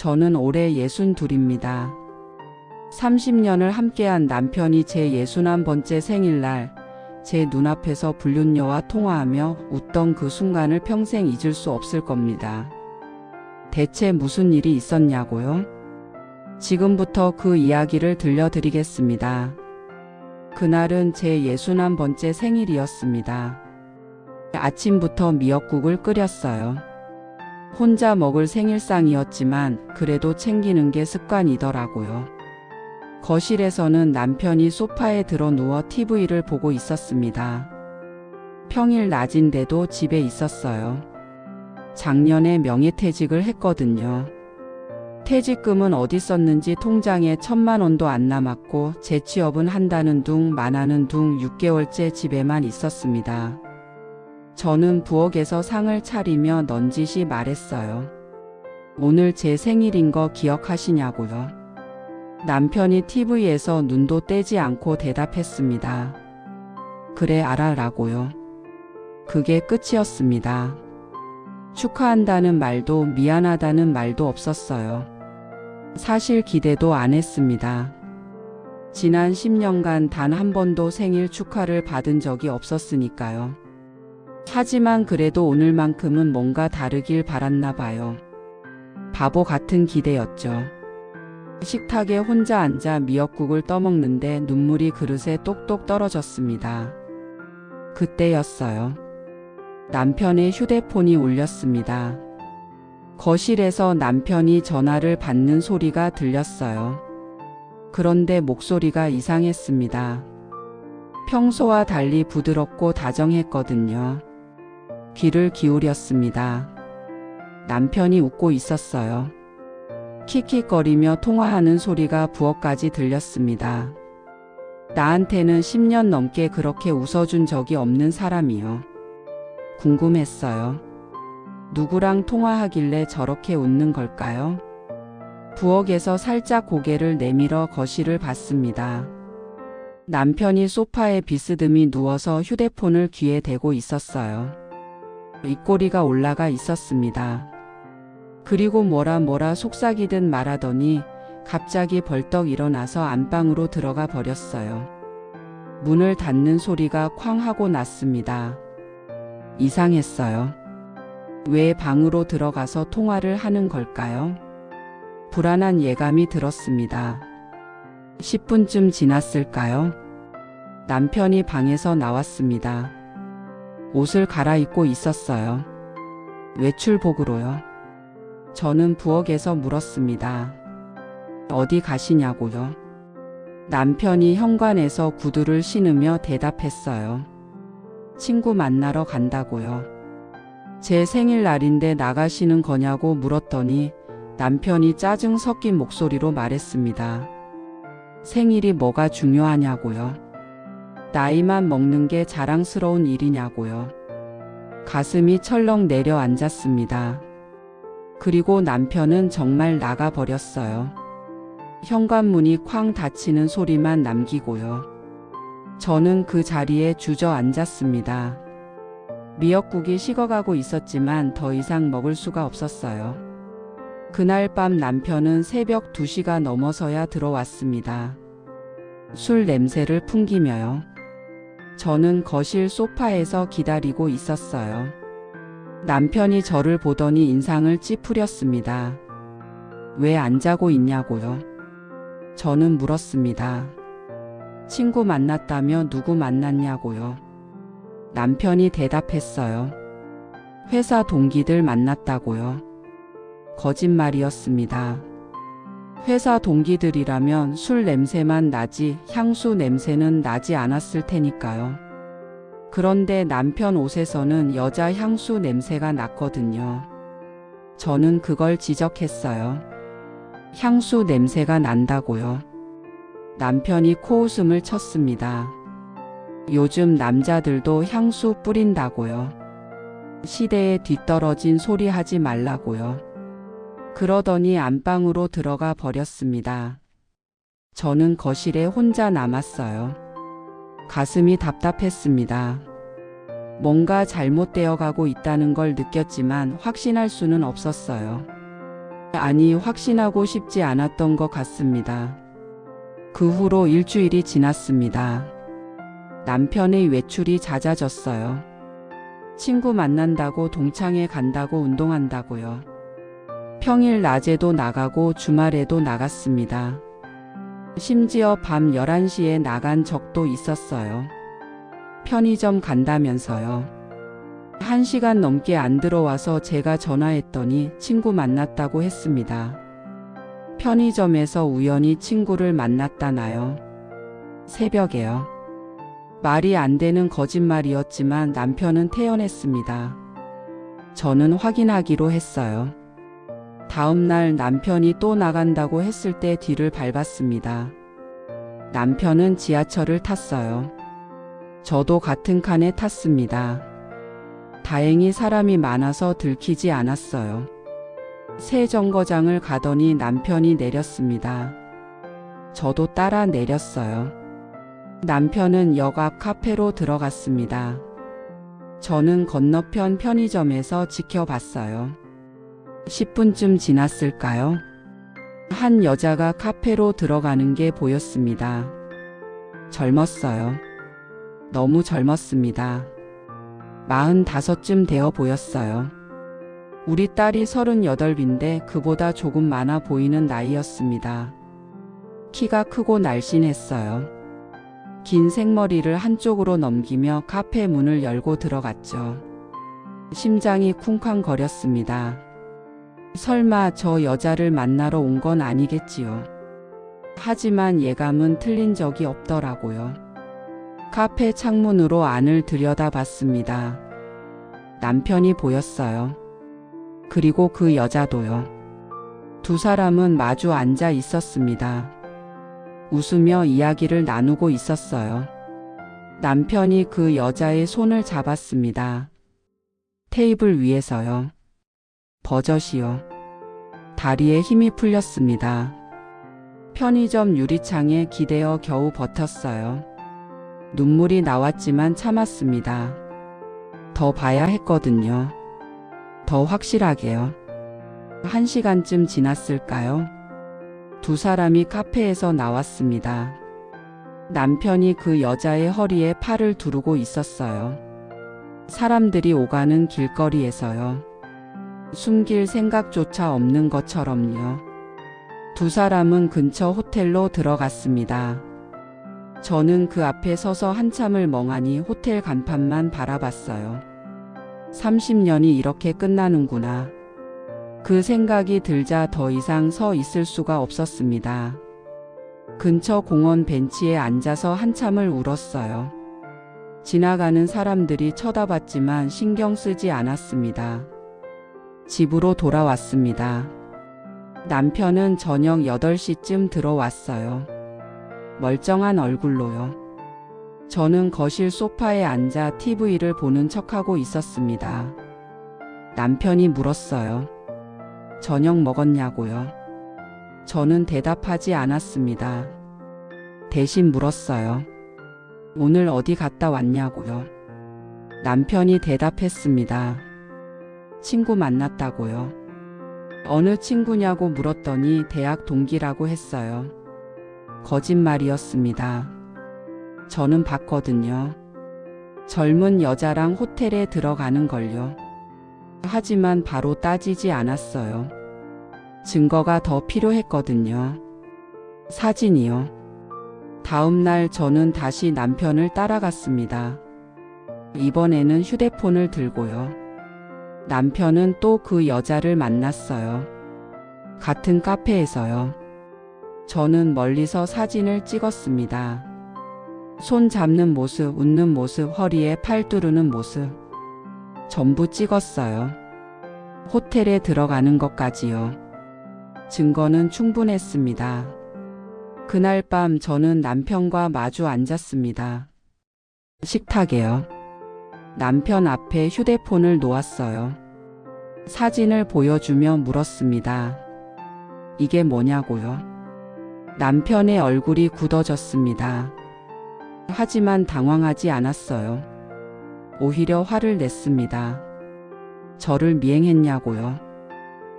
저는 올해 62입니다. 30년을 함께한 남편이 제 61번째 생일날 제 눈앞에서 불륜녀와 통화하며 웃던 그 순간을 평생 잊을 수 없을 겁니다. 대체 무슨 일이 있었냐고요? 지금부터 그 이야기를 들려드리겠습니다. 그날은 제 61번째 생일이었습니다. 아침부터 미역국을 끓였어요. 혼자 먹을 생일상이었지만 그래도 챙기는 게 습관이더라고요. 거실에서는 남편이 소파에 들어 누워 TV를 보고 있었습니다. 평일 낮인데도 집에 있었어요. 작년에 명예퇴직을 했거든요. 퇴직금은 어디 썼는지 통장에 1,000만 원도 안 남았고 재취업은 한다는 둥 마나는 둥 6개월째 집에만 있었습니다. 저는 부엌에서 상을 차리며 넌지시 말했어요. 오늘 제 생일인 거 기억하시냐고요. 남편이 TV에서 눈도 떼지 않고 대답했습니다. 그래 알아라고요. 그게 끝이었습니다. 축하한다는 말도 미안하다는 말도 없었어요. 사실 기대도 안 했습니다. 지난 10년간 단 한 번도 생일 축하를 받은 적이 없었으니까요. 하지만 그래도 오늘만큼은 뭔가 다르길 바랐나 봐요. 바보 같은 기대였죠. 식탁에 혼자 앉아 미역국을 떠먹는데 눈물이 그릇에 똑똑 떨어졌습니다. 그때였어요. 남편의 휴대폰이 울렸습니다. 거실에서 남편이 전화를 받는 소리가 들렸어요. 그런데 목소리가 이상했습니다. 평소와 달리 부드럽고 다정했거든요. 귀를 기울였습니다. 남편이 웃고 있었어요. 킥킥거리며 통화하는 소리가 부엌까지 들렸습니다. 나한테는 10년 넘게 그렇게 웃어준 적이 없는 사람이요. 궁금했어요. 누구랑 통화하길래 저렇게 웃는 걸까요? 부엌에서 살짝 고개를 내밀어 거실을 봤습니다. 남편이 소파에 비스듬히 누워서 휴대폰을 귀에 대고 있었어요. 입꼬리가 올라가 있었습니다. 그리고 뭐라 속삭이듯 말하더니 갑자기 벌떡 일어나서 안방으로 들어가 버렸어요. 문을 닫는 소리가 쾅 하고 났습니다. 이상했어요. 왜 방으로 들어가서 통화를 하는 걸까요? 불안한 예감이 들었습니다. 10분쯤 지났을까요? 남편이 방에서 나왔습니다. 옷을 갈아입고 있었어요. 외출복으로요. 저는 부엌에서 물었습니다. 어디 가시냐고요? 남편이 현관에서 구두를 신으며 대답했어요. 친구 만나러 간다고요. 제 생일날인데 나가시는 거냐고 물었더니 남편이 짜증 섞인 목소리로 말했습니다. 생일이 뭐가 중요하냐고요. 나이만 먹는 게 자랑스러운 일이냐고요. 가슴이 철렁 내려앉았습니다. 그리고 남편은 정말 나가버렸어요. 현관문이 쾅 닫히는 소리만 남기고요. 저는 그 자리에 주저앉았습니다. 미역국이 식어가고 있었지만 더 이상 먹을 수가 없었어요. 그날 밤 남편은 새벽 2시가 넘어서야 들어왔습니다. 술 냄새를 풍기며요. 저는 거실 소파에서 기다리고 있었어요. 남편이 저를 보더니 인상을 찌푸렸습니다. 왜 안 자고 있냐고요? 저는 물었습니다. 친구 만났다며 누구 만났냐고요? 남편이 대답했어요. 회사 동기들 만났다고요. 거짓말이었습니다. 회사 동기들이라면 술 냄새만 나지 향수 냄새는 나지 않았을 테니까요. 그런데 남편 옷에서는 여자 향수 냄새가 났거든요. 저는 그걸 지적했어요. 향수 냄새가 난다고요. 남편이 코웃음을 쳤습니다. 요즘 남자들도 향수 뿌린다고요. 시대에 뒤떨어진 소리 하지 말라고요. 그러더니 안방으로 들어가 버렸습니다. 저는 거실에 혼자 남았어요. 가슴이 답답했습니다. 뭔가 잘못되어 가고 있다는 걸 느꼈지만 확신할 수는 없었어요. 아니, 확신하고 싶지 않았던 것 같습니다. 그 후로 일주일이 지났습니다. 남편의 외출이 잦아졌어요. 친구 만난다고 동창회 간다고 운동한다고요. 평일 낮에도 나가고 주말에도 나갔습니다. 심지어 밤 11시에 나간 적도 있었어요. 편의점 간다면서요. 1시간 넘게 안 들어와서 제가 전화했더니 친구 만났다고 했습니다. 편의점에서 우연히 친구를 만났다나요. 새벽에요. 말이 안 되는 거짓말이었지만 남편은 태연했습니다. 저는 확인하기로 했어요. 다음 날 남편이 또 나간다고 했을 때 뒤를 밟았습니다. 남편은 지하철을 탔어요. 저도 같은 칸에 탔습니다. 다행히 사람이 많아서 들키지 않았어요. 새 정거장을 가더니 남편이 내렸습니다. 저도 따라 내렸어요. 남편은 역 앞 카페로 들어갔습니다. 저는 건너편 편의점에서 지켜봤어요. 10분쯤 지났을까요? 한 여자가 카페로 들어가는 게 보였습니다. 젊었어요. 너무 젊었습니다. 45쯤 되어 보였어요. 우리 딸이 38인데 그보다 조금 많아 보이는 나이였습니다. 키가 크고 날씬했어요. 긴 생머리를 한쪽으로 넘기며 카페 문을 열고 들어갔죠. 심장이 쿵쾅거렸습니다. 설마 저 여자를 만나러 온 건 아니겠지요. 하지만 예감은 틀린 적이 없더라고요. 카페 창문으로 안을 들여다봤습니다. 남편이 보였어요. 그리고 그 여자도요. 두 사람은 마주 앉아 있었습니다. 웃으며 이야기를 나누고 있었어요. 남편이 그 여자의 손을 잡았습니다. 테이블 위에서요. 버젓이요. 다리에 힘이 풀렸습니다. 편의점 유리창에 기대어 겨우 버텼어요. 눈물이 나왔지만 참았습니다. 더 봐야 했거든요. 더 확실하게요. 1시간쯤 지났을까요? 두 사람이 카페에서 나왔습니다. 남편이 그 여자의 허리에 팔을 두르고 있었어요. 사람들이 오가는 길거리에서요. 숨길 생각조차 없는 것처럼요. 두 사람은 근처 호텔로 들어갔습니다. 저는 그 앞에 서서 한참을 멍하니 호텔 간판만 바라봤어요. 30년이 이렇게 끝나는구나. 그 생각이 들자 더 이상 서 있을 수가 없었습니다. 근처 공원 벤치에 앉아서 한참을 울었어요. 지나가는 사람들이 쳐다봤지만 신경 쓰지 않았습니다. 집으로 돌아왔습니다. 남편은 저녁 8시쯤 들어왔어요. 멀쩡한 얼굴로요. 저는 거실 소파에 앉아 TV를 보는 척하고 있었습니다. 남편이 물었어요. 저녁 먹었냐고요? 저는 대답하지 않았습니다. 대신 물었어요. 오늘 어디 갔다 왔냐고요? 남편이 대답했습니다. 친구 만났다고요. 어느 친구냐고 물었더니 대학 동기라고 했어요. 거짓말이었습니다. 저는 봤거든요. 젊은 여자랑 호텔에 들어가는 걸요. 하지만 바로 따지지 않았어요. 증거가 더 필요했거든요. 사진이요. 다음 날 저는 다시 남편을 따라갔습니다. 이번에는 휴대폰을 들고요. 남편은 또 그 여자를 만났어요. 같은 카페에서요. 저는 멀리서 사진을 찍었습니다. 손 잡는 모습, 웃는 모습, 허리에 팔 두르는 모습. 전부 찍었어요. 호텔에 들어가는 것까지요. 증거는 충분했습니다. 그날 밤 저는 남편과 마주 앉았습니다. 식탁에요. 남편 앞에 휴대폰을 놓았어요. 사진을 보여주며 물었습니다. 이게 뭐냐고요? 남편의 얼굴이 굳어졌습니다. 하지만 당황하지 않았어요. 오히려 화를 냈습니다. 저를 미행했냐고요?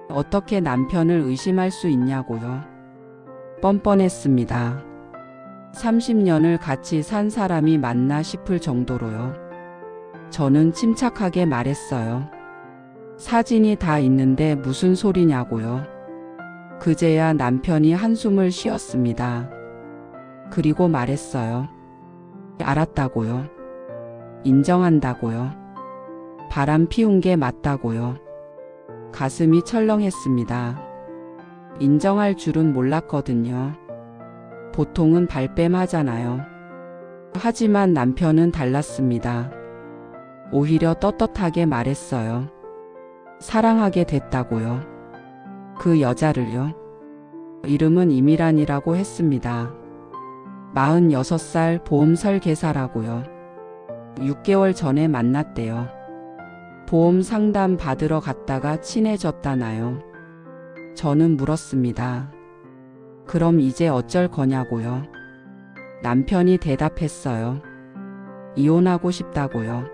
어떻게 남편을 의심할 수 있냐고요. 뻔뻔했습니다. 30년을 같이 산 사람이 맞나 싶을 정도로요. 저는 침착하게 말했어요. 사진이 다 있는데 무슨 소리냐고요. 그제야 남편이 한숨을 쉬었습니다. 그리고 말했어요. 알았다고요. 인정한다고요. 바람 피운 게 맞다고요. 가슴이 철렁했습니다. 인정할 줄은 몰랐거든요. 보통은 발뺌하잖아요. 하지만 남편은 달랐습니다. 오히려 떳떳하게 말했어요. 사랑하게 됐다고요. 그 여자를요. 이름은 이미란이라고 했습니다. 46살 보험 설계사라고요. 6개월 전에 만났대요. 보험 상담 받으러 갔다가 친해졌다나요. 저는 물었습니다. 그럼 이제 어쩔 거냐고요. 남편이 대답했어요. 이혼하고 싶다고요.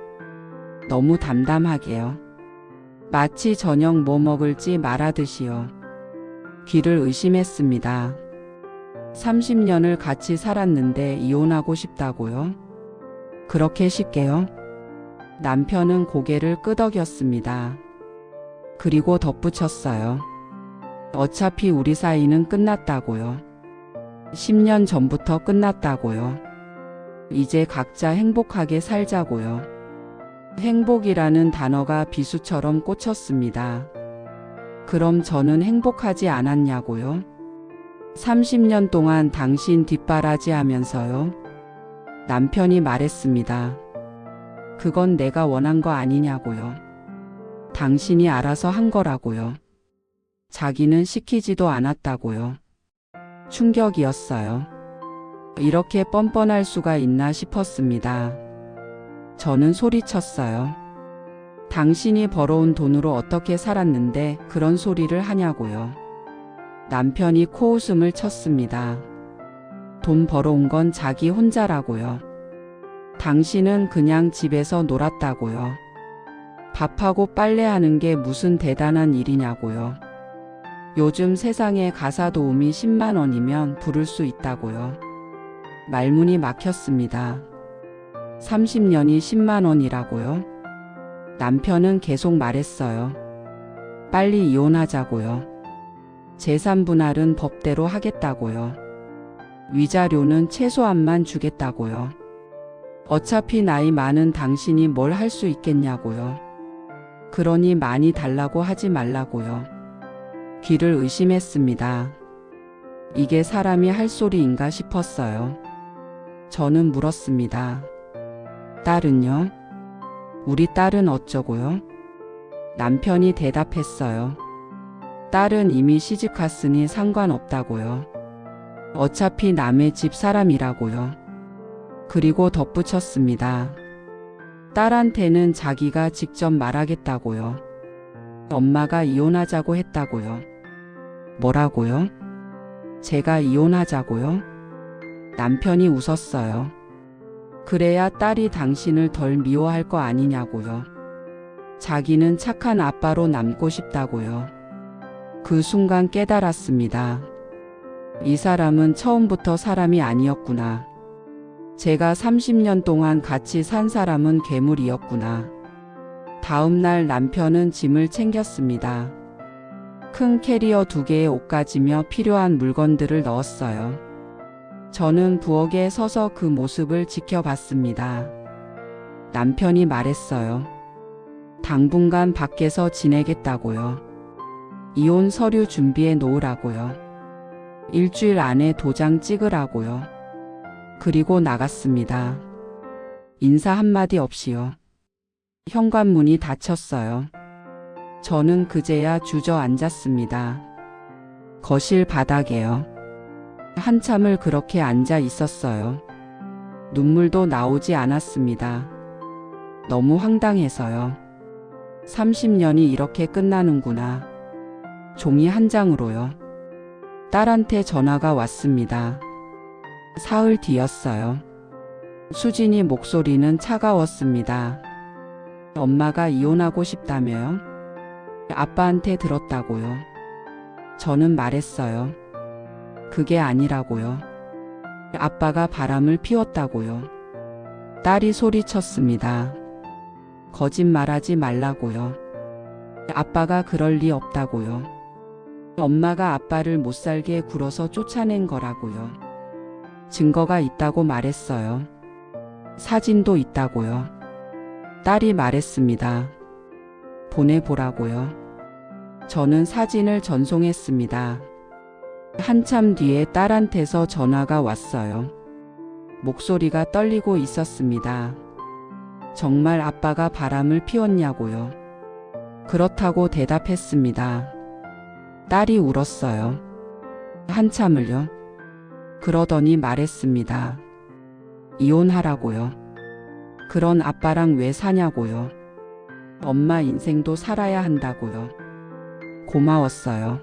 너무 담담하게요. 마치 저녁 뭐 먹을지 말하듯이요. 귀를 의심했습니다. 30년을 같이 살았는데 이혼하고 싶다고요? 그렇게 쉽게요? 남편은 고개를 끄덕였습니다. 그리고 덧붙였어요. 어차피 우리 사이는 끝났다고요. 10년 전부터 끝났다고요. 이제 각자 행복하게 살자고요. 행복이라는 단어가 비수처럼 꽂혔습니다. 그럼 저는 행복하지 않았냐고요? 30년 동안 당신 뒷바라지 하면서요. 남편이 말했습니다. 그건 내가 원한 거 아니냐고요. 당신이 알아서 한 거라고요. 자기는 시키지도 않았다고요. 충격이었어요. 이렇게 뻔뻔할 수가 있나 싶었습니다. 저는 소리쳤어요. 당신이 벌어온 돈으로 어떻게 살았는데 그런 소리를 하냐고요. 남편이 코웃음을 쳤습니다. 돈 벌어온 건 자기 혼자라고요. 당신은 그냥 집에서 놀았다고요. 밥하고 빨래하는 게 무슨 대단한 일이냐고요. 요즘 세상에 가사 도우미 10만 원이면 부를 수 있다고요. 말문이 막혔습니다. 30년이 10만 원이라고요? 남편은 계속 말했어요. 빨리 이혼하자고요. 재산 분할은 법대로 하겠다고요. 위자료는 최소한만 주겠다고요. 어차피 나이 많은 당신이 뭘 할 수 있겠냐고요. 그러니 많이 달라고 하지 말라고요. 귀를 의심했습니다. 이게 사람이 할 소리인가 싶었어요. 저는 물었습니다. 딸은요? 우리 딸은 어쩌고요? 남편이 대답했어요. 딸은 이미 시집갔으니 상관없다고요. 어차피 남의 집 사람이라고요. 그리고 덧붙였습니다. 딸한테는 자기가 직접 말하겠다고요. 엄마가 이혼하자고 했다고요. 뭐라고요? 제가 이혼하자고요? 남편이 웃었어요. 그래야 딸이 당신을 덜 미워할 거 아니냐고요. 자기는 착한 아빠로 남고 싶다고요. 그 순간 깨달았습니다. 이 사람은 처음부터 사람이 아니었구나. 제가 30년 동안 같이 산 사람은 괴물이었구나. 다음 날 남편은 짐을 챙겼습니다. 큰 캐리어 2개에 옷가지며 필요한 물건들을 넣었어요. 저는 부엌에 서서 그 모습을 지켜봤습니다. 남편이 말했어요. 당분간 밖에서 지내겠다고요. 이혼 서류 준비해 놓으라고요. 일주일 안에 도장 찍으라고요. 그리고 나갔습니다. 인사 한마디 없이요. 현관문이 닫혔어요. 저는 그제야 주저앉았습니다. 거실 바닥에요. 한참을 그렇게 앉아 있었어요. 눈물도 나오지 않았습니다. 너무 황당해서요. 30년이 이렇게 끝나는구나. 종이 한 장으로요. 딸한테 전화가 왔습니다. 사흘 뒤였어요. 수진이 목소리는 차가웠습니다. 엄마가 이혼하고 싶다며요? 아빠한테 들었다고요. 저는 말했어요. 그게 아니라고요. 아빠가 바람을 피웠다고요. 딸이 소리쳤습니다. 거짓말하지 말라고요. 아빠가 그럴 리 없다고요. 엄마가 아빠를 못 살게 굴어서 쫓아낸 거라고요. 증거가 있다고 말했어요. 사진도 있다고요. 딸이 말했습니다. 보내보라고요. 저는 사진을 전송했습니다. 한참 뒤에 딸한테서 전화가 왔어요. 목소리가 떨리고 있었습니다. 정말 아빠가 바람을 피웠냐고요. 그렇다고 대답했습니다. 딸이 울었어요. 한참을요. 그러더니 말했습니다. 이혼하라고요. 그런 아빠랑 왜 사냐고요. 엄마 인생도 살아야 한다고요. 고마웠어요.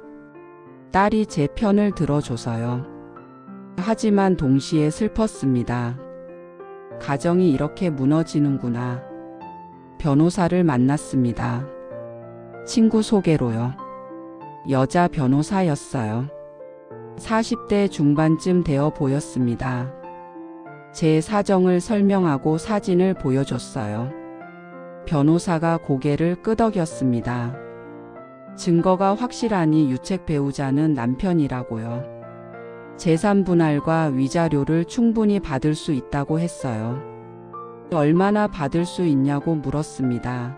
딸이 제 편을 들어줘서요. 하지만 동시에 슬펐습니다. 가정이 이렇게 무너지는구나. 변호사를 만났습니다. 친구 소개로요. 여자 변호사였어요. 40대 중반쯤 되어 보였습니다. 제 사정을 설명하고 사진을 보여줬어요. 변호사가 고개를 끄덕였습니다. 증거가 확실하니 유책 배우자는 남편이라고요. 재산 분할과 위자료를 충분히 받을 수 있다고 했어요. 얼마나 받을 수 있냐고 물었습니다.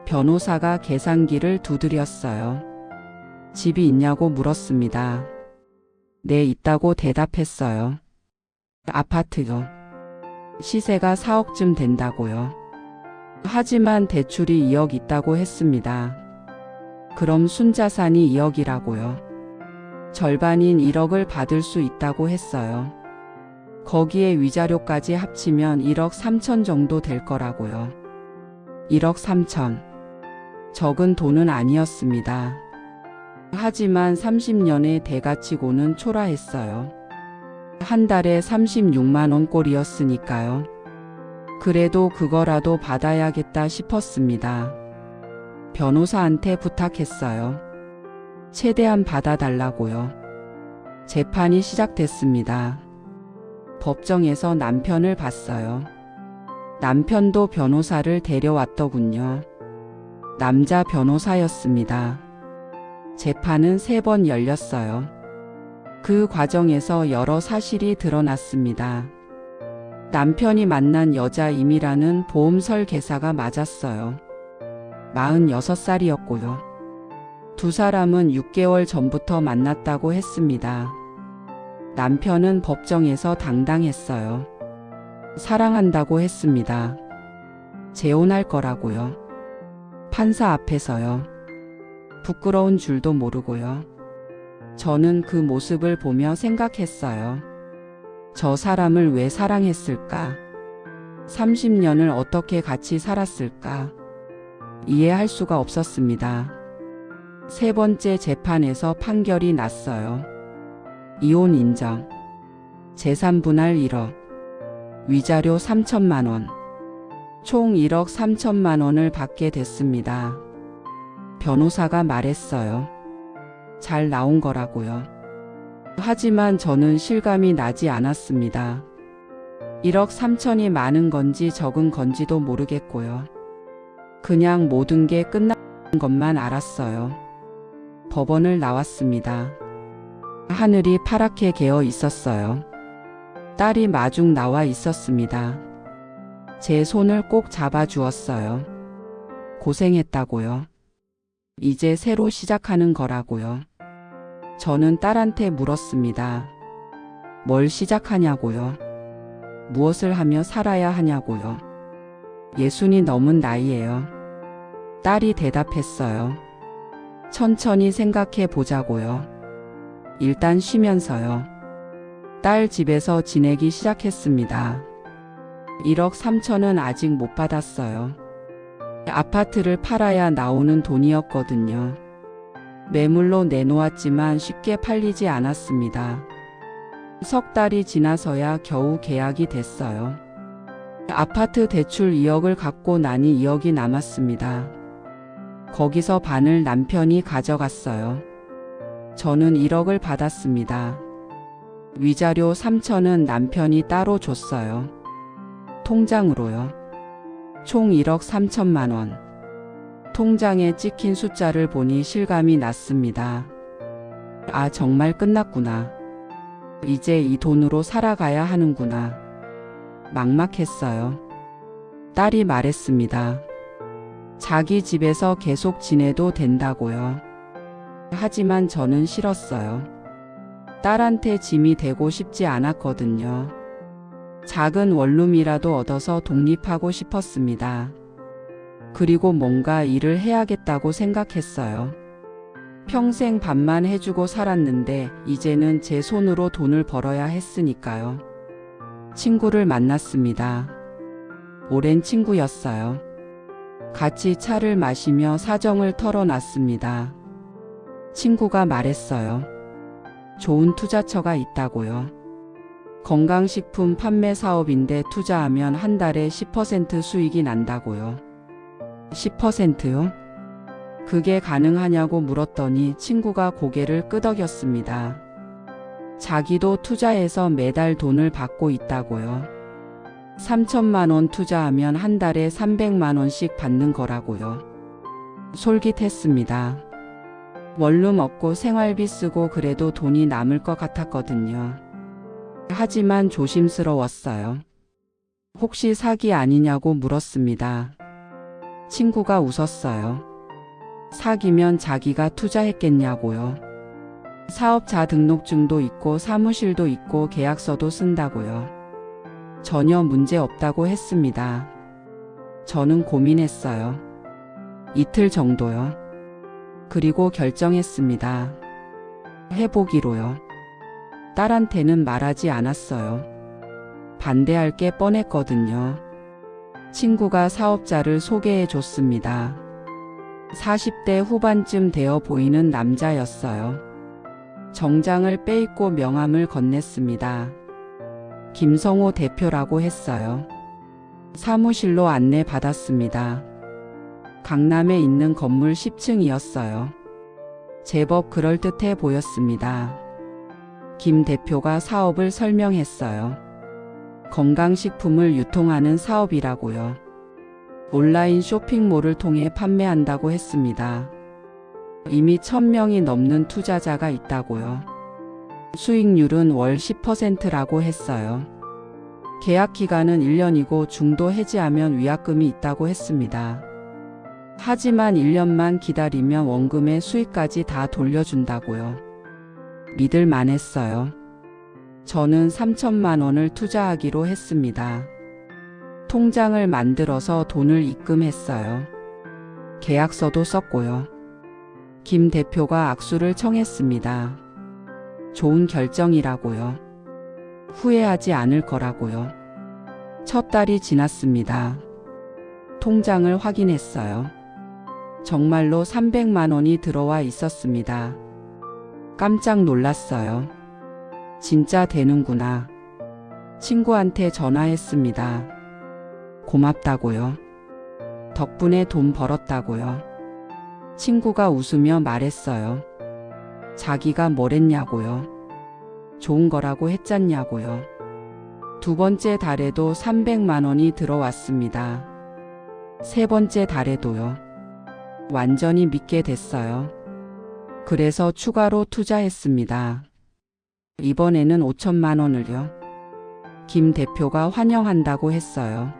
변호사가 계산기를 두드렸어요. 집이 있냐고 물었습니다. 네, 있다고 대답했어요. 아파트요. 시세가 4억쯤 된다고요. 하지만 대출이 2억 있다고 했습니다. 그럼 순자산이 2억이라고요. 절반인 1억을 받을 수 있다고 했어요. 거기에 위자료까지 합치면 1억 3천 정도 될 거라고요. 1억 3천. 적은 돈은 아니었습니다. 하지만 30년의 대가치고는 초라했어요. 한 달에 36만 원 꼴이었으니까요. 그래도 그거라도 받아야겠다 싶었습니다. 변호사한테 부탁했어요. 최대한 받아달라고요. 재판이 시작됐습니다. 법정에서 남편을 봤어요. 남편도 변호사를 데려왔더군요. 남자 변호사였습니다. 재판은 3번 열렸어요. 그 과정에서 여러 사실이 드러났습니다. 남편이 만난 여자 임이라는 보험 설계사가 맞았어요. 46살이었고요. 두 사람은 6개월 전부터 만났다고 했습니다. 남편은 법정에서 당당했어요. 사랑한다고 했습니다. 재혼할 거라고요. 판사 앞에서요. 부끄러운 줄도 모르고요. 저는 그 모습을 보며 생각했어요. 저 사람을 왜 사랑했을까? 30년을 어떻게 같이 살았을까? 이해할 수가 없었습니다. 3번째 재판에서 판결이 났어요. 이혼 인정. 재산 분할 1억. 위자료 3천만 원. 총 1억 3천만 원을 받게 됐습니다. 변호사가 말했어요. 잘 나온 거라고요. 하지만 저는 실감이 나지 않았습니다. 1억 3천이 많은 건지 적은 건지도 모르겠고요. 그냥 모든 게 끝난 것만 알았어요. 법원을 나왔습니다. 하늘이 파랗게 개어 있었어요. 딸이 마중 나와 있었습니다. 제 손을 꼭 잡아주었어요. 고생했다고요. 이제 새로 시작하는 거라고요. 저는 딸한테 물었습니다. 뭘 시작하냐고요. 무엇을 하며 살아야 하냐고요. 60이 넘은 나이에요. 딸이 대답했어요. 천천히 생각해 보자고요. 일단 쉬면서요. 딸 집에서 지내기 시작했습니다. 1억 3천은 아직 못 받았어요. 아파트를 팔아야 나오는 돈이었거든요. 매물로 내놓았지만 쉽게 팔리지 않았습니다. 석 달이 지나서야 겨우 계약이 됐어요. 아파트 대출 2억을 갚고 나니 2억이 남았습니다. 거기서 반을 남편이 가져갔어요. 저는 1억을 받았습니다. 위자료 3천은 남편이 따로 줬어요. 통장으로요. 총 1억 3천만 원. 통장에 찍힌 숫자를 보니 실감이 났습니다. 아, 정말 끝났구나. 이제 이 돈으로 살아가야 하는구나. 막막했어요. 딸이 말했습니다. 자기 집에서 계속 지내도 된다고요. 하지만 저는 싫었어요. 딸한테 짐이 되고 싶지 않았거든요. 작은 원룸이라도 얻어서 독립하고 싶었습니다. 그리고 뭔가 일을 해야겠다고 생각했어요. 평생 밥만 해주고 살았는데 이제는 제 손으로 돈을 벌어야 했으니까요. 친구를 만났습니다. 오랜 친구였어요. 같이 차를 마시며 사정을 털어놨습니다. 친구가 말했어요. 좋은 투자처가 있다고요. 건강식품 판매 사업인데 투자하면 한 달에 10% 수익이 난다고요. 10%요? 그게 가능하냐고 물었더니 친구가 고개를 끄덕였습니다. 자기도 투자해서 매달 돈을 받고 있다고요. 3천만 원 투자하면 한 달에 300만 원씩 받는 거라고요. 솔깃했습니다. 원룸 얻고 생활비 쓰고 그래도 돈이 남을 것 같았거든요. 하지만 조심스러웠어요. 혹시 사기 아니냐고 물었습니다. 친구가 웃었어요. 사기면 자기가 투자했겠냐고요. 사업자 등록증도 있고 사무실도 있고 계약서도 쓴다고요. 전혀 문제 없다고 했습니다. 저는 고민했어요. 이틀 정도요. 그리고 결정했습니다. 해보기로요. 딸한테는 말하지 않았어요. 반대할 게 뻔했거든요. 친구가 사업자를 소개해 줬습니다. 40대 후반쯤 되어 보이는 남자였어요. 정장을 빼입고 명함을 건넸습니다. 김성호 대표라고 했어요. 사무실로 안내 받았습니다. 강남에 있는 건물 10층이었어요. 제법 그럴듯해 보였습니다. 김 대표가 사업을 설명했어요. 건강식품을 유통하는 사업이라고요. 온라인 쇼핑몰을 통해 판매한다고 했습니다. 이미 1000명이 넘는 투자자가 있다고요. 수익률은 월 10%라고 했어요. 계약 기간은 1년이고 중도 해지하면 위약금이 있다고 했습니다. 하지만 1년만 기다리면 원금의 수익까지 다 돌려준다고요. 믿을 만했어요. 저는 3천만 원을 투자하기로 했습니다. 통장을 만들어서 돈을 입금했어요. 계약서도 썼고요. 김 대표가 악수를 청했습니다. 좋은 결정이라고요. 후회하지 않을 거라고요. 첫 달이 지났습니다. 통장을 확인했어요. 정말로 300만 원이 들어와 있었습니다. 깜짝 놀랐어요. 진짜 되는구나. 친구한테 전화했습니다. 고맙다고요. 덕분에 돈 벌었다고요. 친구가 웃으며 말했어요. 자기가 뭘 했냐고요. 좋은 거라고 했잖냐고요. 두 번째 달에도 300만 원이 들어왔습니다. 세 번째 달에도요. 완전히 믿게 됐어요. 그래서 추가로 투자했습니다. 이번에는 5천만 원을요. 김 대표가 환영한다고 했어요.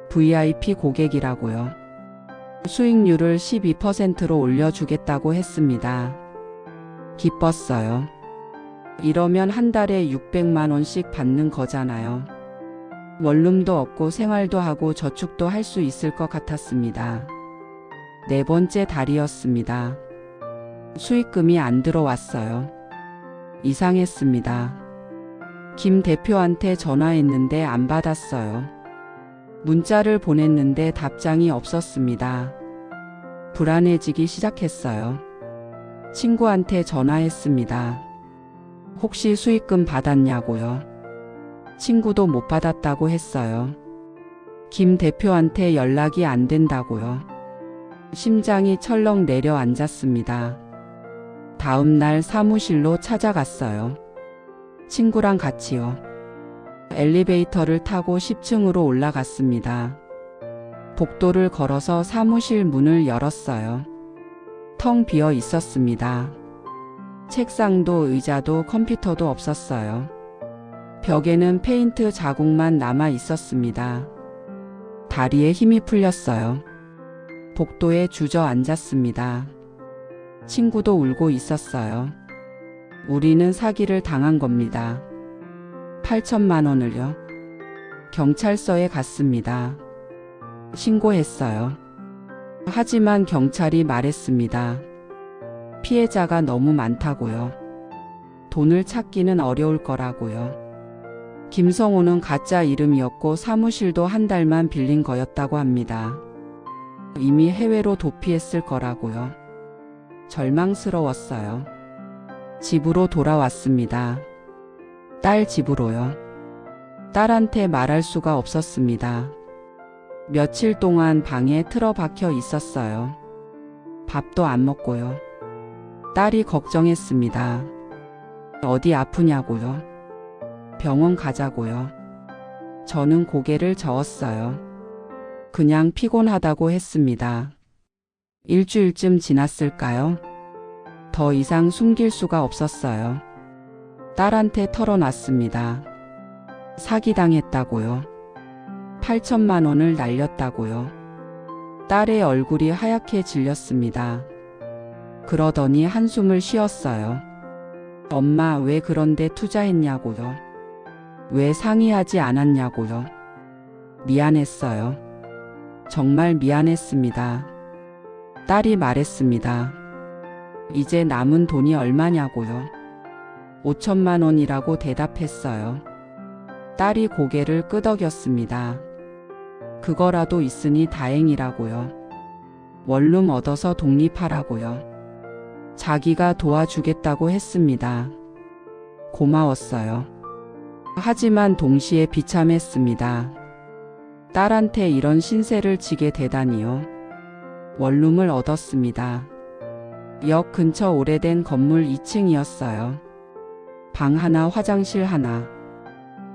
VIP 고객이라고요. 수익률을 12%로 올려주겠다고 했습니다. 기뻤어요. 이러면 한 달에 600만 원씩 받는 거잖아요. 원룸도 얻고 생활도 하고 저축도 할 수 있을 것 같았습니다. 네 번째 달이었습니다. 수익금이 안 들어왔어요. 이상했습니다. 김 대표한테 전화했는데 안 받았어요. 문자를 보냈는데 답장이 없었습니다. 불안해지기 시작했어요. 친구한테 전화했습니다. 혹시 수익금 받았냐고요. 친구도 못 받았다고 했어요. 김 대표한테 연락이 안 된다고요. 심장이 철렁 내려앉았습니다. 다음 날 사무실로 찾아갔어요. 친구랑 같이요. 엘리베이터를 타고 10층으로 올라갔습니다. 복도를 걸어서 사무실 문을 열었어요. 텅 비어 있었습니다. 책상도 의자도 컴퓨터도 없었어요. 벽에는 페인트 자국만 남아 있었습니다. 다리에 힘이 풀렸어요. 복도에 주저앉았습니다. 친구도 울고 있었어요. 우리는 사기를 당한 겁니다. 8천만 원을요. 경찰서에 갔습니다. 신고했어요. 하지만 경찰이 말했습니다. 피해자가 너무 많다고요. 돈을 찾기는 어려울 거라고요. 김성호는 가짜 이름이었고 사무실도 한 달만 빌린 거였다고 합니다. 이미 해외로 도피했을 거라고요. 절망스러웠어요. 집으로 돌아왔습니다. 딸 집으로요. 딸한테 말할 수가 없었습니다. 며칠 동안 방에 틀어박혀 있었어요. 밥도 안 먹고요. 딸이 걱정했습니다. 어디 아프냐고요. 병원 가자고요. 저는 고개를 저었어요. 그냥 피곤하다고 했습니다. 일주일쯤 지났을까요? 더 이상 숨길 수가 없었어요. 딸한테 털어놨습니다. 사기당했다고요. 8천만 원을 날렸다고요. 딸의 얼굴이 하얗게 질렸습니다. 그러더니 한숨을 쉬었어요. 엄마, 왜 그런데 투자했냐고요. 왜 상의하지 않았냐고요. 미안했어요. 정말 미안했습니다. 딸이 말했습니다. 이제 남은 돈이 얼마냐고요. 5천만 원이라고 대답했어요. 딸이 고개를 끄덕였습니다. 그거라도 있으니 다행이라고요. 원룸 얻어서 독립하라고요. 자기가 도와주겠다고 했습니다. 고마웠어요. 하지만 동시에 비참했습니다. 딸한테 이런 신세를 지게 되다니요. 원룸을 얻었습니다. 역 근처 오래된 건물 2층이었어요. 방 하나, 화장실 하나.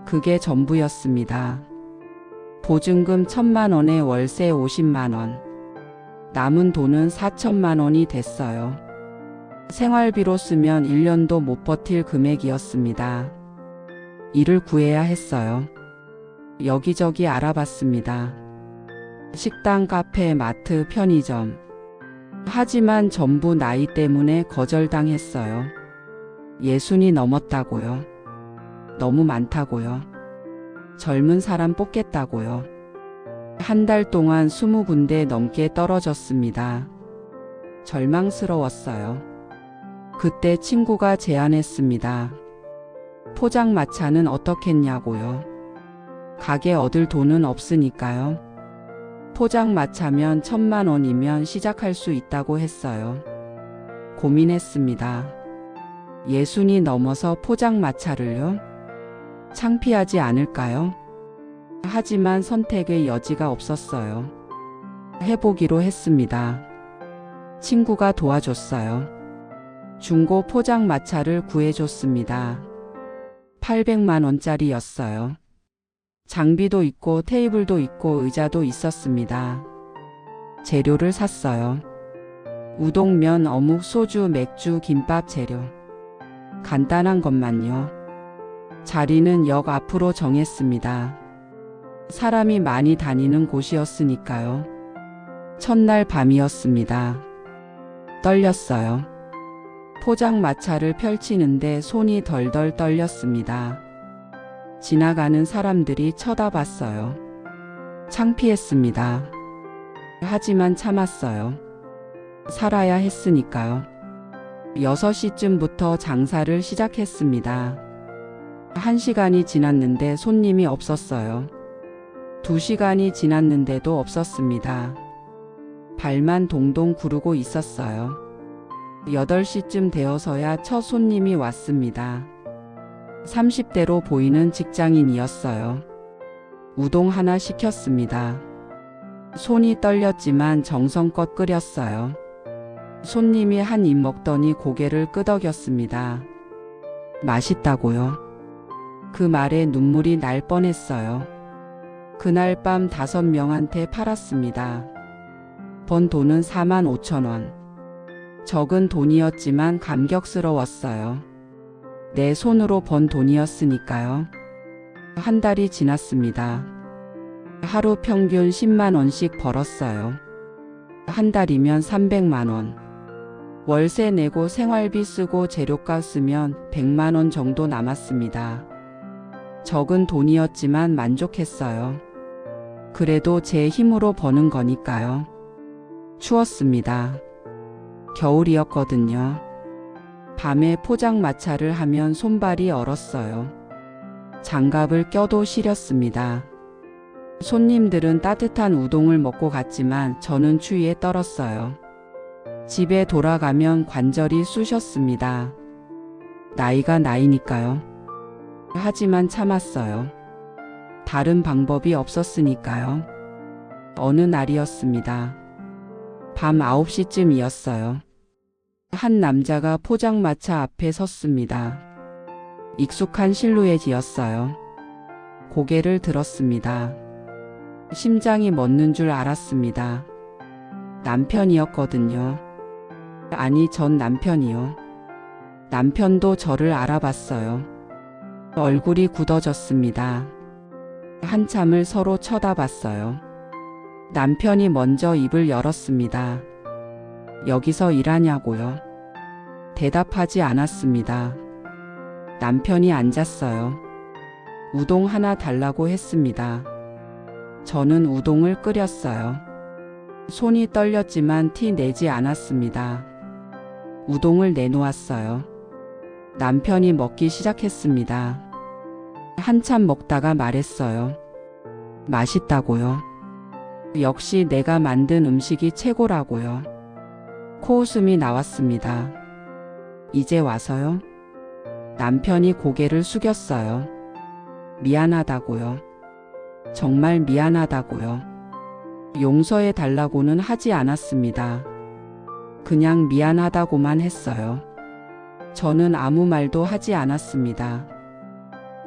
그게 전부였습니다. 보증금 1,000만 원에 월세 50만 원. 남은 돈은 4천만 원이 됐어요. 생활비로 쓰면 1년도 못 버틸 금액이었습니다. 일을 구해야 했어요. 여기저기 알아봤습니다. 식당, 카페, 마트, 편의점. 하지만 전부 나이 때문에 거절당했어요. 60이 넘었다고요. 너무 많다고요. 젊은 사람 뽑겠다고요. 한 달 동안 20군데 넘게 떨어졌습니다. 절망스러웠어요. 그때 친구가 제안했습니다. 포장마차는 어떻겠냐고요. 가게 얻을 돈은 없으니까요. 포장마차면 1,000만 원이면 시작할 수 있다고 했어요. 고민했습니다. 60이 넘어서 포장마차를요? 창피하지 않을까요? 하지만 선택의 여지가 없었어요. 해보기로 했습니다. 친구가 도와줬어요. 중고 포장마차를 구해줬습니다. 800만 원짜리였어요. 장비도 있고 테이블도 있고 의자도 있었습니다. 재료를 샀어요. 우동면, 어묵, 소주, 맥주, 김밥 재료. 간단한 것만요. 자리는 역 앞으로 정했습니다. 사람이 많이 다니는 곳이었으니까요. 첫날 밤이었습니다. 떨렸어요. 포장마차를 펼치는데 손이 덜덜 떨렸습니다. 지나가는 사람들이 쳐다봤어요. 창피했습니다. 하지만 참았어요. 살아야 했으니까요. 6시쯤부터 장사를 시작했습니다. 1시간이 지났는데 손님이 없었어요. 2시간이 지났는데도 없었습니다. 발만 동동 구르고 있었어요. 8시쯤 되어서야 첫 손님이 왔습니다. 30대로 보이는 직장인이었어요. 우동 하나 시켰습니다. 손이 떨렸지만 정성껏 끓였어요. 손님이 한 입 먹더니 고개를 끄덕였습니다. 맛있다고요? 그 말에 눈물이 날 뻔했어요. 그날 밤 5명한테 팔았습니다. 번 돈은 45,000원. 적은 돈이었지만 감격스러웠어요. 내 손으로 번 돈이었으니까요. 한 달이 지났습니다. 하루 평균 10만 원씩 벌었어요. 한 달이면 300만 원. 월세 내고 생활비 쓰고 재료값 쓰면 100만 원 정도 남았습니다. 적은 돈이었지만 만족했어요. 그래도 제 힘으로 버는 거니까요. 추웠습니다. 겨울이었거든요. 밤에 포장마차를 하면 손발이 얼었어요. 장갑을 껴도 시렸습니다. 손님들은 따뜻한 우동을 먹고 갔지만 저는 추위에 떨었어요. 집에 돌아가면 관절이 쑤셨습니다. 나이가 나이니까요. 하지만 참았어요. 다른 방법이 없었으니까요. 어느 날이었습니다. 밤 9시쯤이었어요. 한 남자가 포장마차 앞에 섰습니다. 익숙한 실루엣이었어요. 고개를 들었습니다. 심장이 멎는 줄 알았습니다. 남편이었거든요. 아니, 전 남편이요. 남편도 저를 알아봤어요. 얼굴이 굳어졌습니다. 한참을 서로 쳐다봤어요. 남편이 먼저 입을 열었습니다. 여기서 일하냐고요? 대답하지 않았습니다. 남편이 앉았어요. 우동 하나 달라고 했습니다. 저는 우동을 끓였어요. 손이 떨렸지만 티 내지 않았습니다. 우동을 내놓았어요. 남편이 먹기 시작했습니다. 한참 먹다가 말했어요. 맛있다고요? 역시 내가 만든 음식이 최고라고요. 코웃음이 나왔습니다. 이제 와서요? 남편이 고개를 숙였어요. 미안하다고요. 정말 미안하다고요. 용서해 달라고는 하지 않았습니다. 그냥 미안하다고만 했어요. 저는 아무 말도 하지 않았습니다.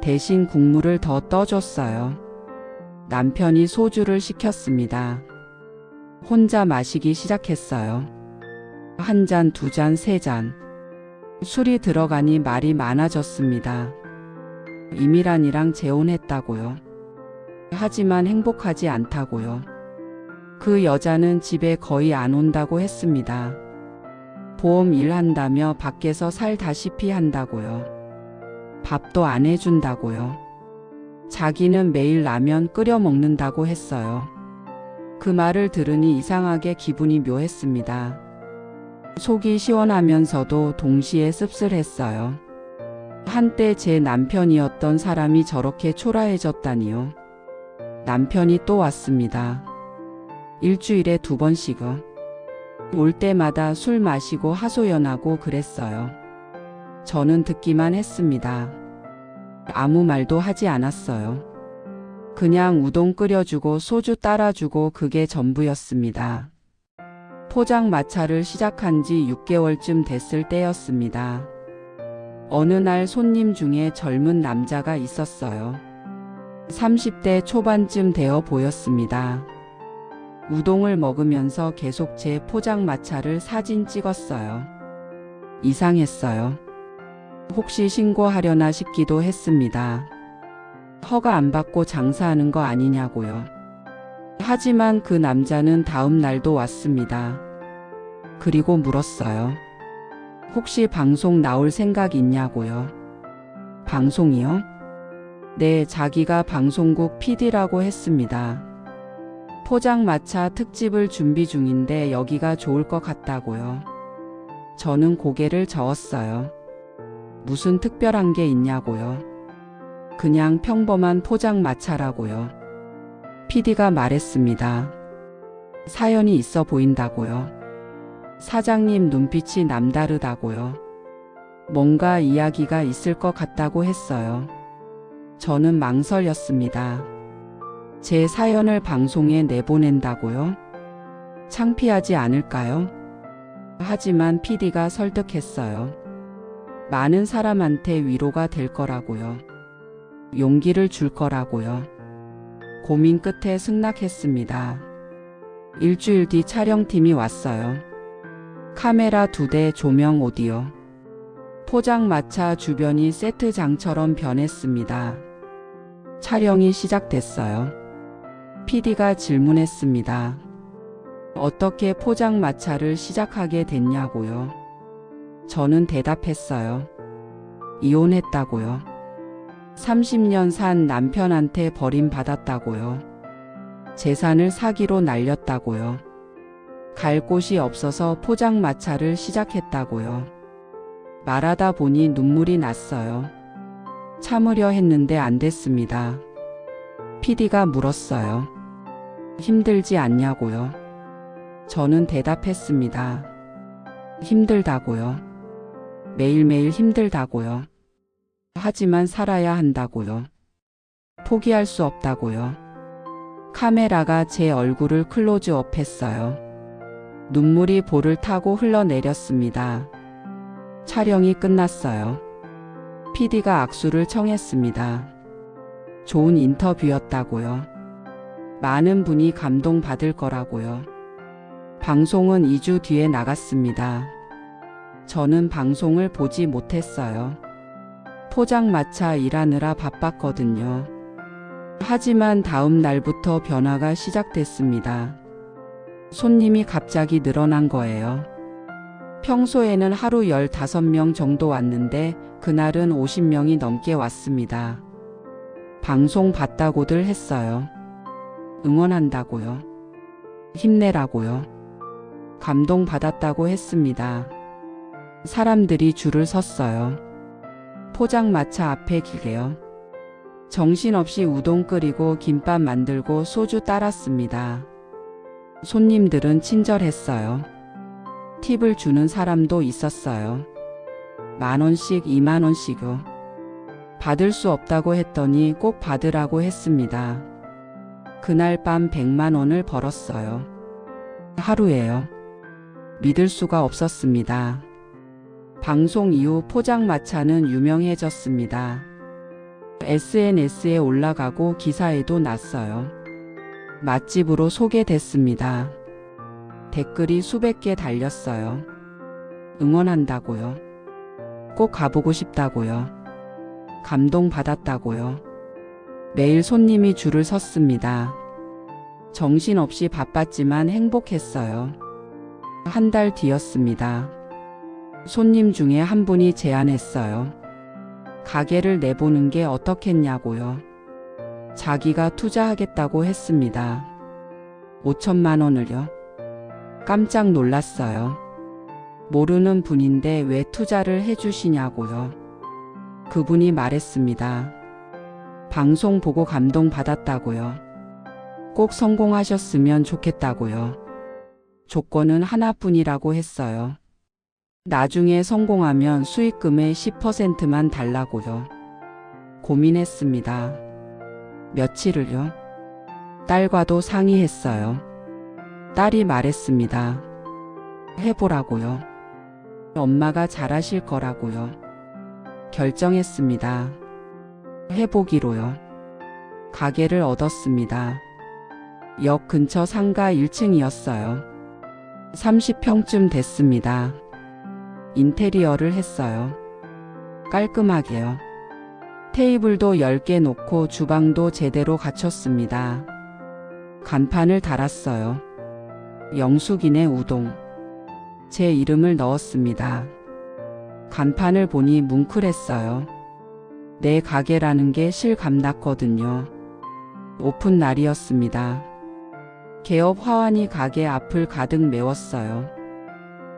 대신 국물을 더 떠줬어요. 남편이 소주를 시켰습니다. 혼자 마시기 시작했어요. 한 잔, 2잔, 3잔. 술이 들어가니 말이 많아졌습니다. 이미란이랑 재혼했다고요. 하지만 행복하지 않다고요. 그 여자는 집에 거의 안 온다고 했습니다. 보험 일한다며 밖에서 살다시피 한다고요. 밥도 안 해준다고요. 자기는 매일 라면 끓여 먹는다고 했어요. 그 말을 들으니 이상하게 기분이 묘했습니다. 속이 시원하면서도 동시에 씁쓸했어요. 한때 제 남편이었던 사람이 저렇게 초라해졌다니요. 남편이 또 왔습니다. 일주일에 2번씩은. 올 때마다 술 마시고 하소연하고 그랬어요. 저는 듣기만 했습니다. 아무 말도 하지 않았어요. 그냥 우동 끓여주고 소주 따라주고 그게 전부였습니다. 포장마차를 시작한 지 6개월쯤 됐을 때였습니다. 어느 날 손님 중에 젊은 남자가 있었어요. 30대 초반쯤 되어 보였습니다. 우동을 먹으면서 계속 제 포장마차를 사진 찍었어요. 이상했어요. 혹시 신고하려나 싶기도 했습니다. 허가 안 받고 장사하는 거 아니냐고요. 하지만 그 남자는 다음 날도 왔습니다. 그리고 물었어요. 혹시 방송 나올 생각 있냐고요. 방송이요? 네, 자기가 방송국 PD라고 했습니다. 포장마차 특집을 준비 중인데 여기가 좋을 것 같다고요. 저는 고개를 저었어요. 무슨 특별한 게 있냐고요. 그냥 평범한 포장마차라고요. PD가 말했습니다. 사연이 있어 보인다고요. 사장님 눈빛이 남다르다고요. 뭔가 이야기가 있을 것 같다고 했어요. 저는 망설였습니다. 제 사연을 방송에 내보낸다고요? 창피하지 않을까요? 하지만 PD가 설득했어요. 많은 사람한테 위로가 될 거라고요. 용기를 줄 거라고요. 고민 끝에 승낙했습니다. 일주일 뒤 촬영팀이 왔어요. 카메라 2대, 조명, 오디오. 포장마차 주변이 세트장처럼 변했습니다. 촬영이 시작됐어요. PD가 질문했습니다. 어떻게 포장마차를 시작하게 됐냐고요? 저는 대답했어요. 이혼했다고요. 30년 산 남편한테 버림받았다고요. 재산을 사기로 날렸다고요. 갈 곳이 없어서 포장마차를 시작했다고요. 말하다 보니 눈물이 났어요. 참으려 했는데 안 됐습니다. PD가 물었어요. 힘들지 않냐고요? 저는 대답했습니다. 힘들다고요. 매일매일 힘들다고요. 하지만 살아야 한다고요. 포기할 수 없다고요. 카메라가 제 얼굴을 클로즈업 했어요. 눈물이 볼을 타고 흘러내렸습니다. 촬영이 끝났어요. PD가 악수를 청했습니다. 좋은 인터뷰였다고요. 많은 분이 감동받을 거라고요. 방송은 2주 뒤에 나갔습니다. 저는 방송을 보지 못했어요. 포장마차 일하느라 바빴거든요. 하지만 다음 날부터 변화가 시작됐습니다. 손님이 갑자기 늘어난 거예요. 평소에는 하루 15명 정도 왔는데 그날은 50명이 넘게 왔습니다. 방송 봤다고들 했어요. 응원한다고요. 힘내라고요. 감동받았다고 했습니다. 사람들이 줄을 섰어요. 포장마차 앞에 기게요. 정신없이 우동 끓이고 김밥 만들고 소주 따랐습니다. 손님들은 친절했어요. 팁을 주는 사람도 있었어요. 10,000원씩 20,000원씩요. 받을 수 없다고 했더니 꼭 받으라고 했습니다. 그날 밤 100만 원을 벌었어요. 하루에요. 믿을 수가 없었습니다. 방송 이후 포장마차는 유명해졌습니다. SNS에 올라가고 기사에도 났어요. 맛집으로 소개됐습니다. 댓글이 수백 개 달렸어요. 응원한다고요. 꼭 가보고 싶다고요. 감동받았다고요. 매일 손님이 줄을 섰습니다. 정신없이 바빴지만 행복했어요. 한 달 뒤였습니다. 손님 중에 한 분이 제안했어요. 가게를 내보는 게 어떻겠냐고요. 자기가 투자하겠다고 했습니다. 5천만 원을요. 깜짝 놀랐어요. 모르는 분인데 왜 투자를 해주시냐고요. 그분이 말했습니다. 방송 보고 감동받았다고요. 꼭 성공하셨으면 좋겠다고요. 조건은 하나뿐이라고 했어요. 나중에 성공하면 수익금의 10%만 달라고요. 고민했습니다. 며칠을요? 딸과도 상의했어요. 딸이 말했습니다. 해보라고요. 엄마가 잘하실 거라고요. 결정했습니다. 해보기로요. 가게를 얻었습니다. 역 근처 상가 1층이었어요. 30평쯤 됐습니다. 인테리어를 했어요. 깔끔하게요. 테이블도 10개 놓고 주방도 제대로 갖췄습니다. 간판을 달았어요. 영숙이네 우동. 제 이름을 넣었습니다. 간판을 보니 뭉클했어요. 내 가게라는 게 실감났거든요. 오픈 날이었습니다. 개업 화환이 가게 앞을 가득 메웠어요.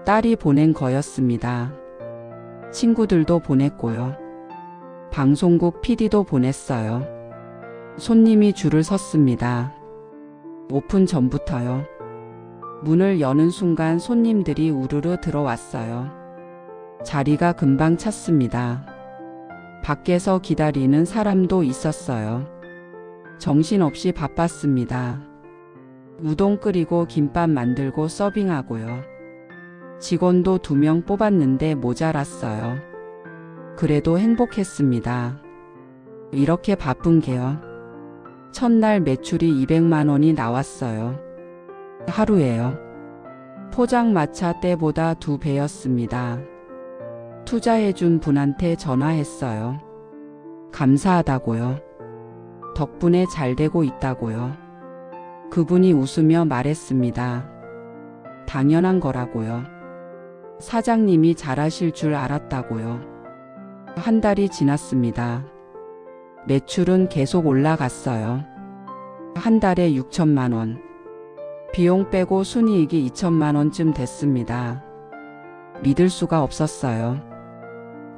딸이 보낸 거였습니다. 친구들도 보냈고요. 방송국 PD도 보냈어요. 손님이 줄을 섰습니다. 오픈 전부터요. 문을 여는 순간 손님들이 우르르 들어왔어요. 자리가 금방 찼습니다. 밖에서 기다리는 사람도 있었어요. 정신없이 바빴습니다. 우동 끓이고 김밥 만들고 서빙하고요. 직원도 2명 뽑았는데 모자랐어요. 그래도 행복했습니다. 이렇게 바쁜 게요. 첫날 매출이 200만 원이 나왔어요. 하루에요. 포장마차 때보다 2배였습니다. 투자해준 분한테 전화했어요. 감사하다고요. 덕분에 잘 되고 있다고요. 그분이 웃으며 말했습니다. 당연한 거라고요. 사장님이 잘하실 줄 알았다고요. 한 달이 지났습니다. 매출은 계속 올라갔어요. 한 달에 6천만 원. 비용 빼고 순이익이 2천만 원쯤 됐습니다. 믿을 수가 없었어요.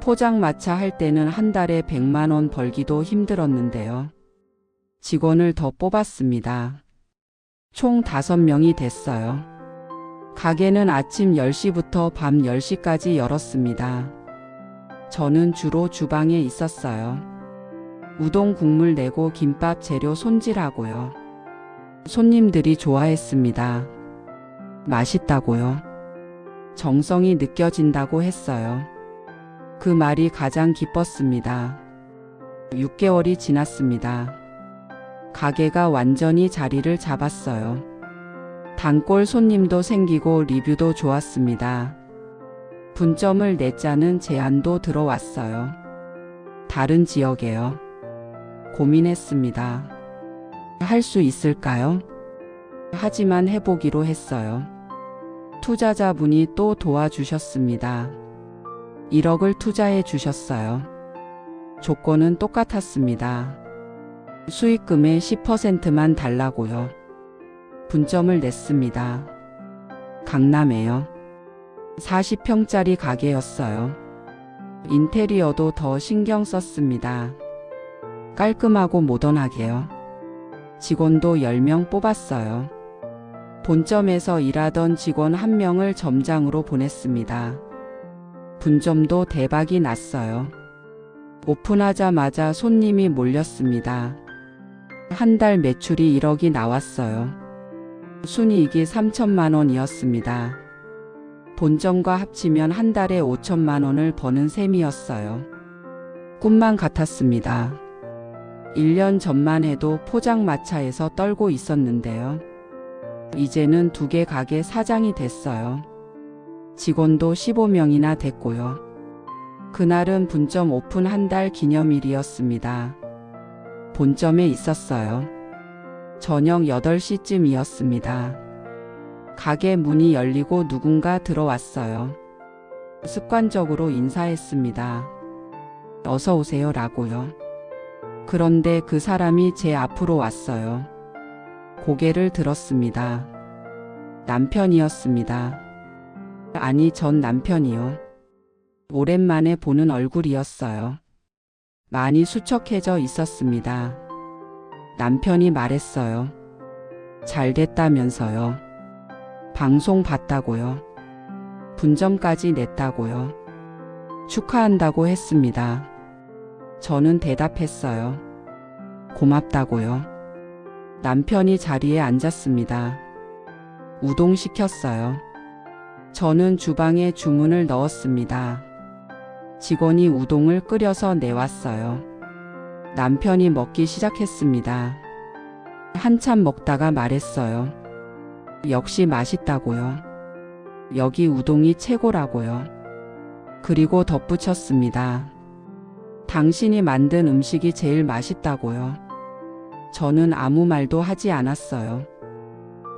포장마차 할 때는 한 달에 100만 원 벌기도 힘들었는데요. 직원을 더 뽑았습니다. 총 5명이 됐어요. 가게는 아침 10시부터 밤 10시까지 열었습니다. 저는 주로 주방에 있었어요. 우동 국물 내고 김밥 재료 손질하고요. 손님들이 좋아했습니다. 맛있다고요. 정성이 느껴진다고 했어요. 그 말이 가장 기뻤습니다. 6개월이 지났습니다. 가게가 완전히 자리를 잡았어요. 단골 손님도 생기고 리뷰도 좋았습니다. 분점을 내자는 제안도 들어왔어요. 다른 지역에요. 고민했습니다. 할 수 있을까요? 하지만 해보기로 했어요. 투자자분이 또 도와주셨습니다. 1억을 투자해 주셨어요. 조건은 똑같았습니다. 수익금의 10%만 달라고요. 분점을 냈습니다. 강남에요. 40평짜리 가게였어요. 인테리어도 더 신경 썼습니다. 깔끔하고 모던하게요. 직원도 10명 뽑았어요. 본점에서 일하던 직원 1명을 점장으로 보냈습니다. 분점도 대박이 났어요. 오픈하자마자 손님이 몰렸습니다. 한 달 매출이 1억이 나왔어요. 순이익이 3천만 원이었습니다. 본점과 합치면 한 달에 5천만 원을 버는 셈이었어요. 꿈만 같았습니다. 1년 전만 해도 포장마차에서 떨고 있었는데요. 이제는 2개 가게 사장이 됐어요. 직원도 15명이나 됐고요. 그날은 분점 오픈 한 달 기념일이었습니다. 본점에 있었어요. 저녁 8시쯤이었습니다. 가게 문이 열리고 누군가 들어왔어요. 습관적으로 인사했습니다. 어서 오세요 라고요. 그런데 그 사람이 제 앞으로 왔어요. 고개를 들었습니다. 남편이었습니다. 아니, 전 남편이요. 오랜만에 보는 얼굴이었어요. 많이 수척해져 있었습니다. 남편이 말했어요. 잘 됐다면서요. 방송 봤다고요. 분점까지 냈다고요. 축하한다고 했습니다. 저는 대답했어요. 고맙다고요. 남편이 자리에 앉았습니다. 우동 시켰어요. 저는 주방에 주문을 넣었습니다. 직원이 우동을 끓여서 내왔어요. 남편이 먹기 시작했습니다. 한참 먹다가 말했어요. 역시 맛있다고요. 여기 우동이 최고라고요. 그리고 덧붙였습니다. 당신이 만든 음식이 제일 맛있다고요. 저는 아무 말도 하지 않았어요.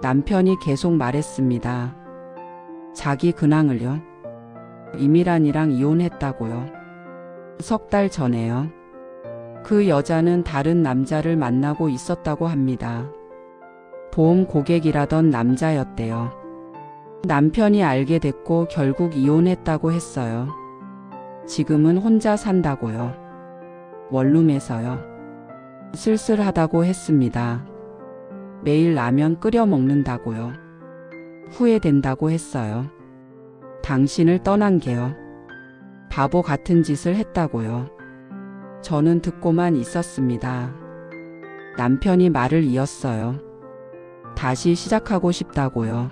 남편이 계속 말했습니다. 자기 근황을요. 이미란이랑 이혼했다고요. 3달 전에요. 그 여자는 다른 남자를 만나고 있었다고 합니다. 보험 고객이라던 남자였대요. 남편이 알게 됐고 결국 이혼했다고 했어요. 지금은 혼자 산다고요. 원룸에서요. 쓸쓸하다고 했습니다. 매일 라면 끓여 먹는다고요. 후회된다고 했어요. 당신을 떠난 게요. 바보 같은 짓을 했다고요. 저는 듣고만 있었습니다. 남편이 말을 이었어요. 다시 시작하고 싶다고요.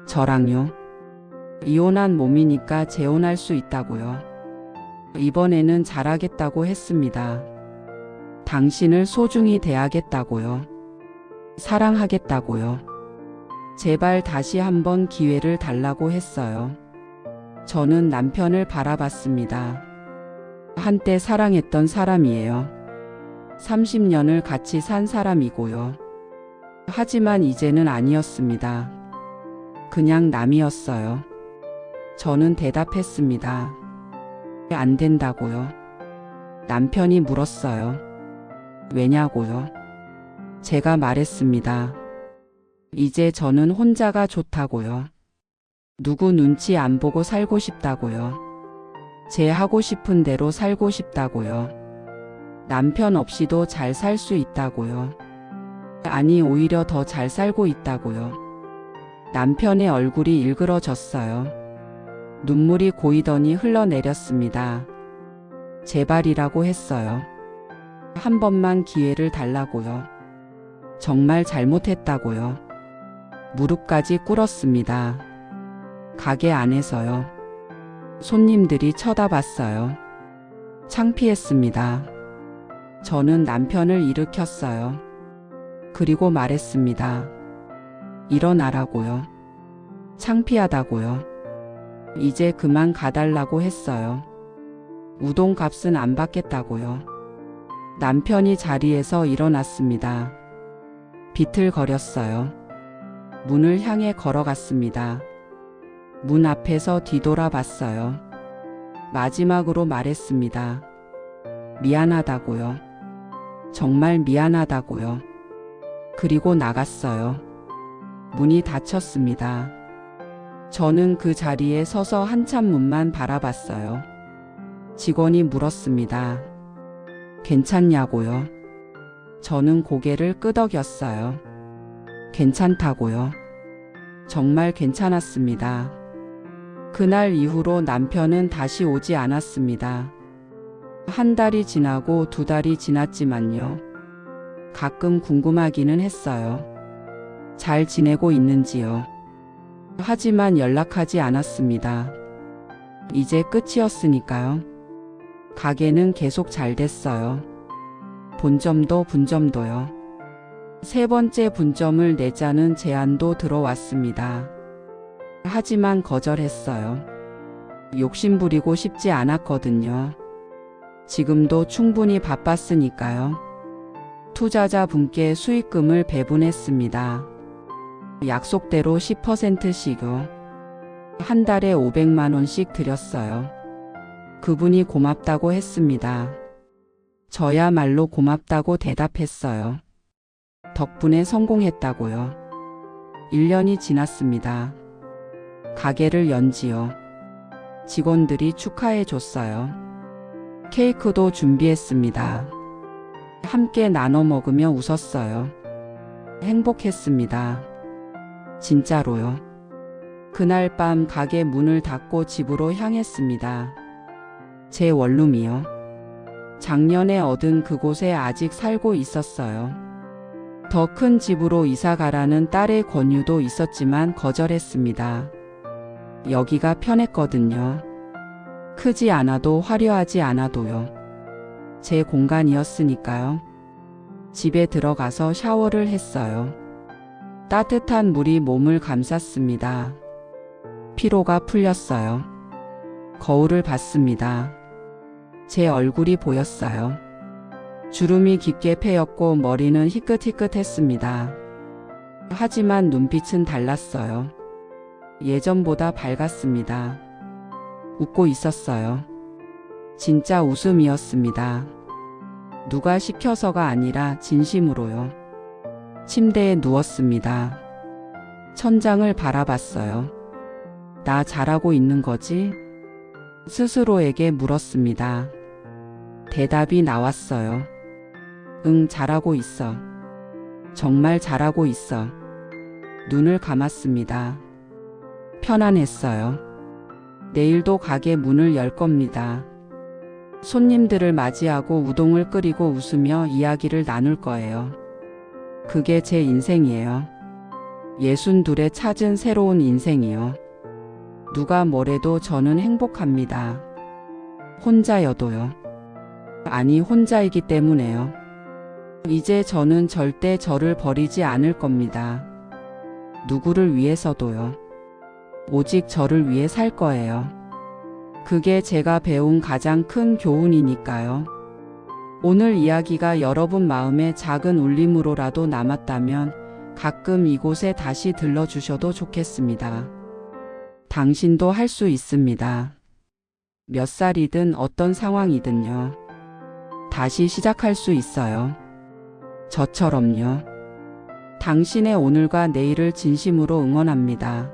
저랑요. 이혼한 몸이니까 재혼할 수 있다고요. 이번에는 잘하겠다고 했습니다. 당신을 소중히 대하겠다고요. 사랑하겠다고요. 제발 다시 한번 기회를 달라고 했어요. 저는 남편을 바라봤습니다. 한때 사랑했던 사람이에요. 30년을 같이 산 사람이고요. 하지만 이제는 아니었습니다. 그냥 남이었어요. 저는 대답했습니다. 안 된다고요. 남편이 물었어요. 왜냐고요? 제가 말했습니다. 이제 저는 혼자가 좋다고요. 누구 눈치 안 보고 살고 싶다고요. 제 하고 싶은 대로 살고 싶다고요. 남편 없이도 잘 살 수 있다고요. 아니, 오히려 더 잘 살고 있다고요. 남편의 얼굴이 일그러졌어요. 눈물이 고이더니 흘러내렸습니다. 제발이라고 했어요. 한 번만 기회를 달라고요. 정말 잘못했다고요. 무릎까지 꿇었습니다. 가게 안에서요. 손님들이 쳐다봤어요. 창피했습니다. 저는 남편을 일으켰어요. 그리고 말했습니다. 일어나라고요. 창피하다고요. 이제 그만 가달라고 했어요. 우동 값은 안 받겠다고요. 남편이 자리에서 일어났습니다. 비틀거렸어요. 문을 향해 걸어갔습니다. 문 앞에서 뒤돌아봤어요. 마지막으로 말했습니다. 미안하다고요. 정말 미안하다고요. 그리고 나갔어요. 문이 닫혔습니다. 저는 그 자리에 서서 한참 문만 바라봤어요. 직원이 물었습니다. 괜찮냐고요? 저는 고개를 끄덕였어요. 괜찮다고요. 정말 괜찮았습니다. 그날 이후로 남편은 다시 오지 않았습니다. 한 달이 지나고 두 달이 지났지만요. 가끔 궁금하기는 했어요. 잘 지내고 있는지요. 하지만 연락하지 않았습니다. 이제 끝이었으니까요. 가게는 계속 잘 됐어요. 본점도 분점도요. 세 번째 분점을 내자는 제안도 들어왔습니다. 하지만 거절했어요. 욕심부리고 싶지 않았거든요. 지금도 충분히 바빴으니까요. 투자자분께 수익금을 배분했습니다. 약속대로 10%씩요. 한 달에 500만 원씩 드렸어요. 그분이 고맙다고 했습니다. 저야말로 고맙다고 대답했어요. 덕분에 성공했다고요. 1년이 지났습니다. 가게를 연지요. 직원들이 축하해 줬어요. 케이크도 준비했습니다. 함께 나눠 먹으며 웃었어요. 행복했습니다. 진짜로요. 그날 밤 가게 문을 닫고 집으로 향했습니다. 제 원룸이요. 작년에 얻은 그곳에 아직 살고 있었어요. 더 큰 집으로 이사 가라는 딸의 권유도 있었지만 거절했습니다. 여기가 편했거든요. 크지 않아도 화려하지 않아도요. 제 공간이었으니까요. 집에 들어가서 샤워를 했어요. 따뜻한 물이 몸을 감쌌습니다. 피로가 풀렸어요. 거울을 봤습니다. 제 얼굴이 보였어요. 주름이 깊게 패였고 머리는 희끗희끗했습니다. 하지만 눈빛은 달랐어요. 예전보다 밝았습니다. 웃고 있었어요. 진짜 웃음이었습니다. 누가 시켜서가 아니라 진심으로요. 침대에 누웠습니다. 천장을 바라봤어요. 나 잘하고 있는 거지? 스스로에게 물었습니다. 대답이 나왔어요. 응, 잘하고 있어. 정말 잘하고 있어. 눈을 감았습니다. 편안했어요. 내일도 가게 문을 열 겁니다. 손님들을 맞이하고 우동을 끓이고 웃으며 이야기를 나눌 거예요. 그게 제 인생이에요. 62에 찾은 새로운 인생이요. 누가 뭐래도 저는 행복합니다. 혼자여도요. 아니, 혼자이기 때문에요. 이제 저는 절대 저를 버리지 않을 겁니다. 누구를 위해서도요. 오직 저를 위해 살 거예요. 그게 제가 배운 가장 큰 교훈이니까요. 오늘 이야기가 여러분 마음에 작은 울림으로라도 남았다면 가끔 이곳에 다시 들러주셔도 좋겠습니다. 당신도 할 수 있습니다. 몇 살이든 어떤 상황이든요. 다시 시작할 수 있어요. 저처럼요. 당신의 오늘과 내일을 진심으로 응원합니다.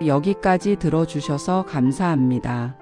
여기까지 들어주셔서 감사합니다.